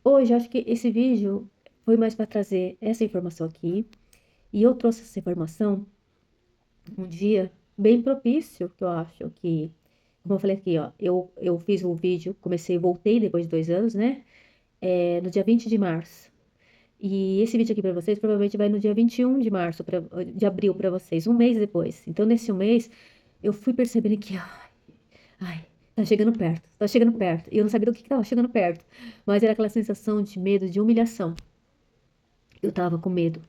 hoje acho que esse vídeo foi mais para trazer essa informação aqui. E eu trouxe essa informação um dia bem propício, que eu acho que, como eu falei aqui, ó, eu fiz um vídeo, comecei, voltei depois de 2 anos, né? No dia 20 de março. E esse vídeo aqui pra vocês provavelmente vai no dia 21 de março, de abril pra vocês, um mês depois. Então, nesse um mês, eu fui percebendo que, ai, tá chegando perto, tá chegando perto. E eu não sabia do que tava chegando perto, mas era aquela sensação de medo, de humilhação. Eu tava com medo.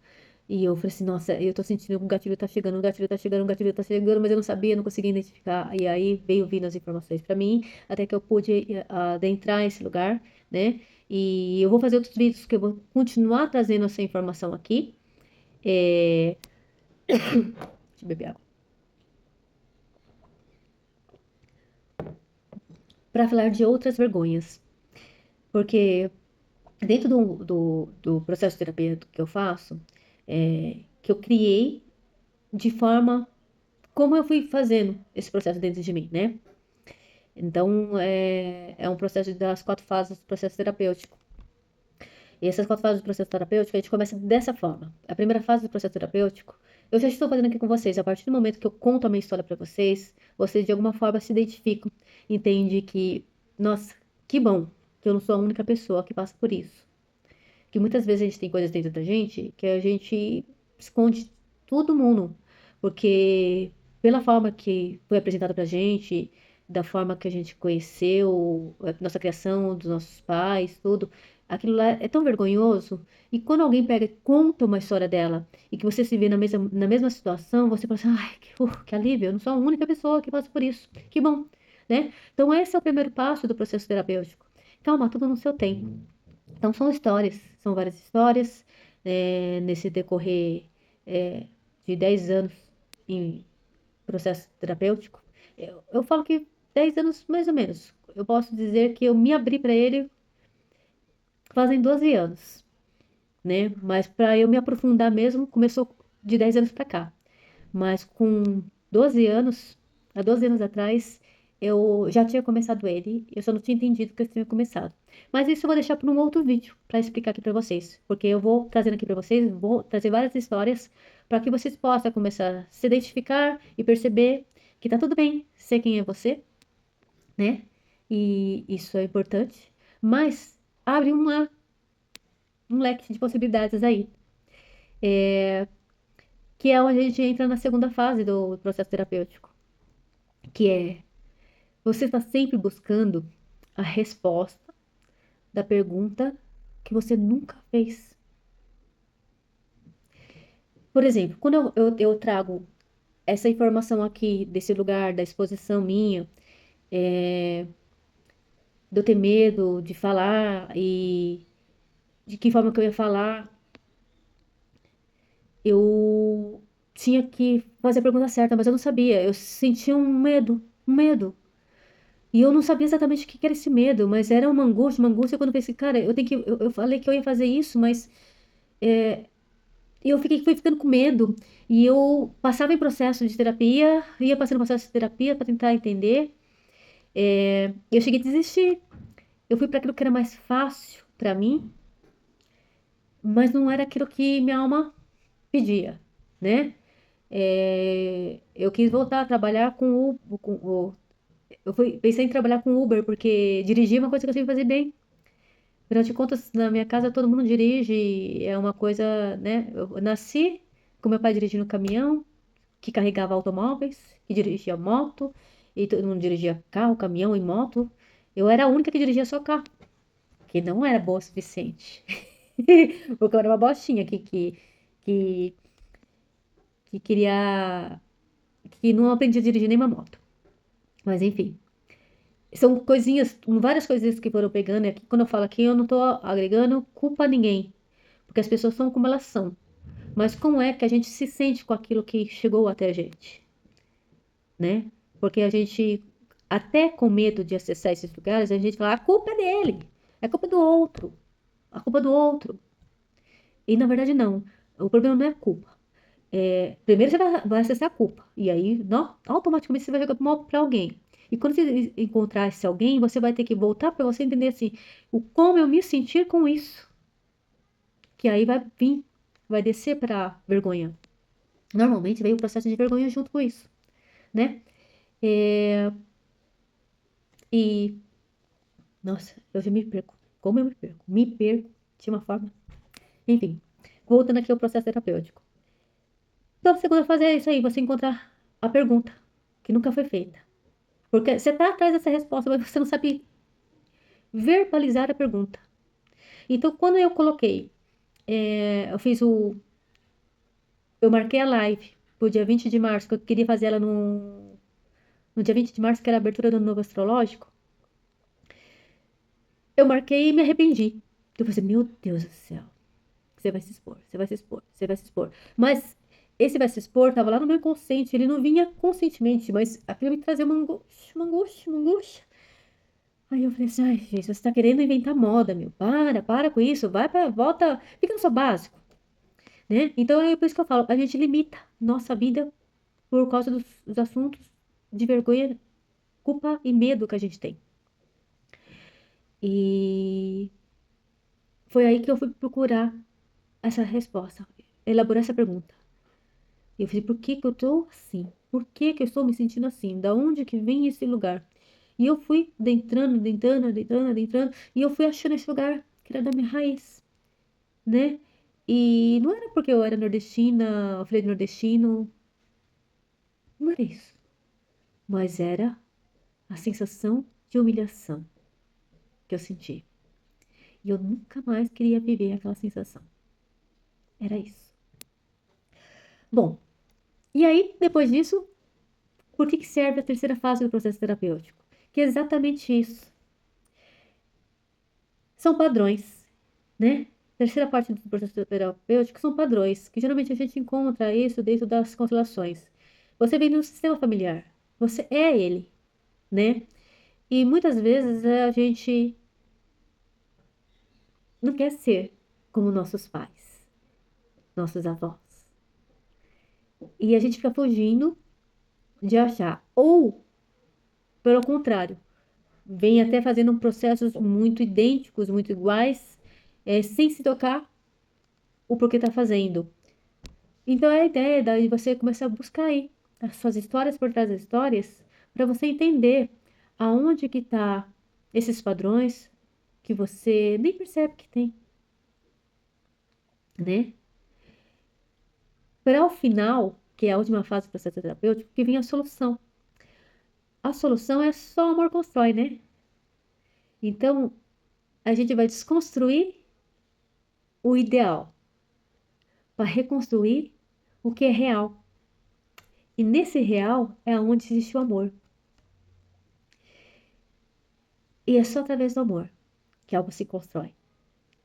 E eu falei assim, nossa, eu tô sentindo que o gatilho tá chegando, o gatilho tá chegando, o gatilho tá chegando, mas eu não sabia, não conseguia identificar. E aí veio vindo as informações pra mim, até que eu pude adentrar esse lugar, né? E eu vou fazer outros vídeos que eu vou continuar trazendo essa informação aqui. É... Deixa eu beber água. Pra falar de outras vergonhas. Porque dentro do processo terapêutico que eu faço, que eu criei de forma como eu fui fazendo esse processo dentro de mim, né? Então, é um processo das 4 fases do processo terapêutico. E essas 4 fases do processo terapêutico, a gente começa dessa forma. A primeira fase do processo terapêutico, eu já estou fazendo aqui com vocês. A partir do momento que eu conto a minha história para vocês, vocês de alguma forma se identificam, entende que, nossa, que bom que eu não sou a única pessoa que passa por isso. Que muitas vezes a gente tem coisas dentro da gente que a gente esconde todo mundo, porque pela forma que foi apresentado pra gente, da forma que a gente conheceu, a nossa criação, dos nossos pais, tudo, aquilo lá é tão vergonhoso. E quando alguém pega e conta uma história dela e que você se vê na mesma situação, você fala assim, ai, que alívio, eu não sou a única pessoa que passa por isso. Que bom, né? Então esse é o primeiro passo do processo terapêutico. Calma, tudo no seu tempo. Então, são histórias, são várias histórias, nesse decorrer de 10 anos em processo terapêutico. Eu falo que 10 anos, mais ou menos. Eu posso dizer que eu me abri para ele fazem 12 anos, né? Mas para eu me aprofundar mesmo, começou de 10 anos para cá. Mas com 12 anos, há 12 anos atrás, eu já tinha começado ele, eu só não tinha entendido que eu tinha começado. Mas isso eu vou deixar para um outro vídeo para explicar aqui para vocês, porque eu vou trazendo aqui para vocês, vou trazer várias histórias para que vocês possam começar a se identificar e perceber que tá tudo bem ser quem é você, né? E isso é importante, mas abre um leque de possibilidades aí, que é onde a gente entra na segunda fase do processo terapêutico, que é você está sempre buscando a resposta da pergunta que você nunca fez. Por exemplo, quando eu trago essa informação aqui desse lugar, da exposição minha, de eu ter medo de falar e de que forma que eu ia falar, eu tinha que fazer a pergunta certa, mas eu não sabia. Eu sentia um medo, um medo. E eu não sabia exatamente o que era esse medo, mas era uma angústia quando eu pensei, cara, eu falei que eu ia fazer isso, mas e eu fui ficando com medo. E eu passava em processo de terapia, ia passando em processo de terapia para tentar entender. Eu cheguei a desistir. Eu fui para aquilo que era mais fácil para mim, mas não era aquilo que minha alma pedia, né? Eu quis voltar a trabalhar pensei em trabalhar com Uber, porque dirigir é uma coisa que eu sei fazer bem. Afinal de contas, na minha casa todo mundo dirige, é uma coisa, né? Eu nasci com meu pai dirigindo caminhão, que carregava automóveis, que dirigia moto, e todo mundo dirigia carro, caminhão e moto. Eu era a única que dirigia só carro, que não era boa o suficiente. Porque eu era uma bostinha que, que queria, que não aprendia a dirigir nenhuma moto. Mas enfim, são coisinhas, várias coisinhas que foram pegando. E aqui, quando eu falo aqui, eu não tô agregando culpa a ninguém, porque as pessoas são como elas são. Mas como é que a gente se sente com aquilo que chegou até a gente, né? Porque a gente, até com medo de acessar esses lugares, a gente fala, a culpa é dele, é culpa do outro, a culpa do outro. E na verdade não, o problema não é a culpa. Primeiro você vai acessar a culpa, e aí não, automaticamente você vai jogar mal pra alguém. E quando você encontrar esse alguém, você vai ter que voltar para você entender assim, o como eu me sentir com isso. Que aí vai vir, vai descer para vergonha. Normalmente vem o processo de vergonha junto com isso, né? É, e, nossa, eu já me perco. Como eu me perco? Me perco de uma forma. Enfim, voltando aqui ao processo terapêutico. Então, a segunda fase é isso aí, você encontrar a pergunta que nunca foi feita. Porque você tá atrás dessa resposta, mas você não sabe verbalizar a pergunta. Então, quando eu coloquei, eu fiz o. Eu marquei a live pro dia 20 de março, que eu queria fazer ela no dia 20 de março, que era a abertura do ano novo astrológico. Eu marquei e me arrependi. Eu pensei, meu Deus do céu. Você vai se expor, você vai se expor, você vai se expor. Mas esse vai se expor tava lá no meu inconsciente, ele não vinha conscientemente, mas aquilo me trazia uma angústia, uma angústia, uma angústia. Aí eu falei assim, ai, gente, você tá querendo inventar moda, meu. Para com isso, vai pra, volta, fica no seu básico, né? Então é por isso que eu falo, a gente limita nossa vida por causa dos assuntos de vergonha, culpa e medo que a gente tem. E foi aí que eu fui procurar essa resposta, elaborar essa pergunta. E eu falei, por que que eu tô assim? Por que que eu estou me sentindo assim? Da onde que vem esse lugar? E eu fui adentrando, e eu fui achando esse lugar que era da minha raiz, né? E não era porque eu era nordestina, eu falei nordestino, não era isso. Mas era a sensação de humilhação que eu senti. E eu nunca mais queria viver aquela sensação. Era isso. Bom, e aí, depois disso, por que que serve a terceira fase do processo terapêutico? Que é exatamente isso. São padrões, né? Terceira parte do processo terapêutico são padrões, que geralmente a gente encontra isso dentro das constelações. Você vem do sistema familiar, você é ele, né? E muitas vezes a gente não quer ser como nossos pais, nossos avós. E a gente fica fugindo de achar. Ou, pelo contrário, vem até fazendo processos muito idênticos, muito iguais, sem se tocar o porquê tá fazendo. Então é a ideia de você começar a buscar aí as suas histórias por trás das histórias, para você entender aonde que tá esses padrões que você nem percebe que tem, né? Para o final, que é a última fase do processo terapêutico, que vem a solução. A solução é só o amor constrói, né? Então, a gente vai desconstruir o ideal para reconstruir o que é real. E nesse real é onde existe o amor. E é só através do amor que algo se constrói,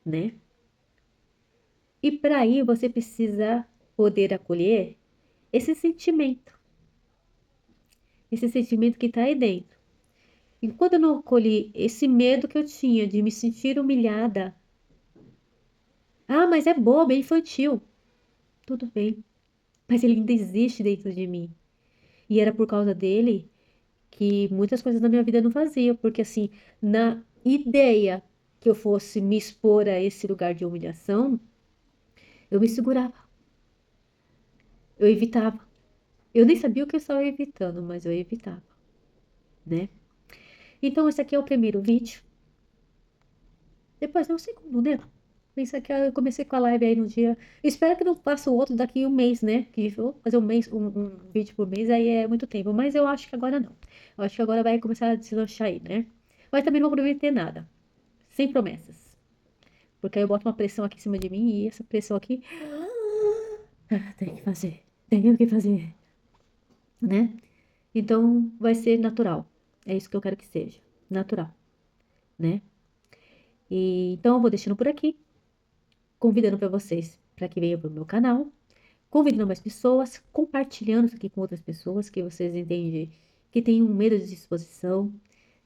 né? E para aí você precisa poder acolher esse sentimento que está aí dentro. Enquanto eu não acolhi esse medo que eu tinha de me sentir humilhada, ah, mas é bobo, é infantil. Tudo bem, mas ele ainda existe dentro de mim. E era por causa dele que muitas coisas na minha vida eu não fazia, porque assim, na ideia que eu fosse me expor a esse lugar de humilhação, eu me segurava, eu evitava. Eu nem sabia o que eu estava evitando, mas eu evitava, né? Então, esse aqui é o primeiro vídeo. Depois, não sei como, né? Isso aqui eu comecei com a live aí no dia. Espero que não faça o outro daqui um mês, né? Que eu vou fazer um vídeo por mês, aí é muito tempo. Mas eu acho que agora não. Eu acho que agora vai começar a deslanchar aí, né? Mas também não vou prometer nada. Sem promessas. Porque aí eu boto uma pressão aqui em cima de mim e essa pressão aqui. Tem que fazer. Tenho que fazer, né? Então vai ser natural. É isso que eu quero que seja. Natural, né? E, então eu vou deixando por aqui, convidando para vocês para que venham para o meu canal, convidando mais pessoas, compartilhando isso aqui com outras pessoas que vocês entendem que têm um medo de exposição,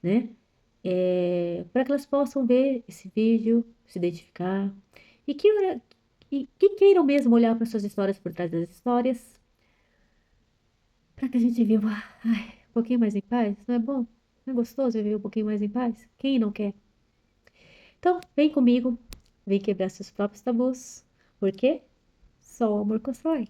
né? Para que elas possam ver esse vídeo, se identificar e que queiram mesmo olhar para suas histórias por trás das histórias, para que a gente viva um pouquinho mais em paz, não é bom? Não é gostoso viver um pouquinho mais em paz? Quem não quer? Então, vem comigo, vem quebrar seus próprios tabus, porque só o amor constrói.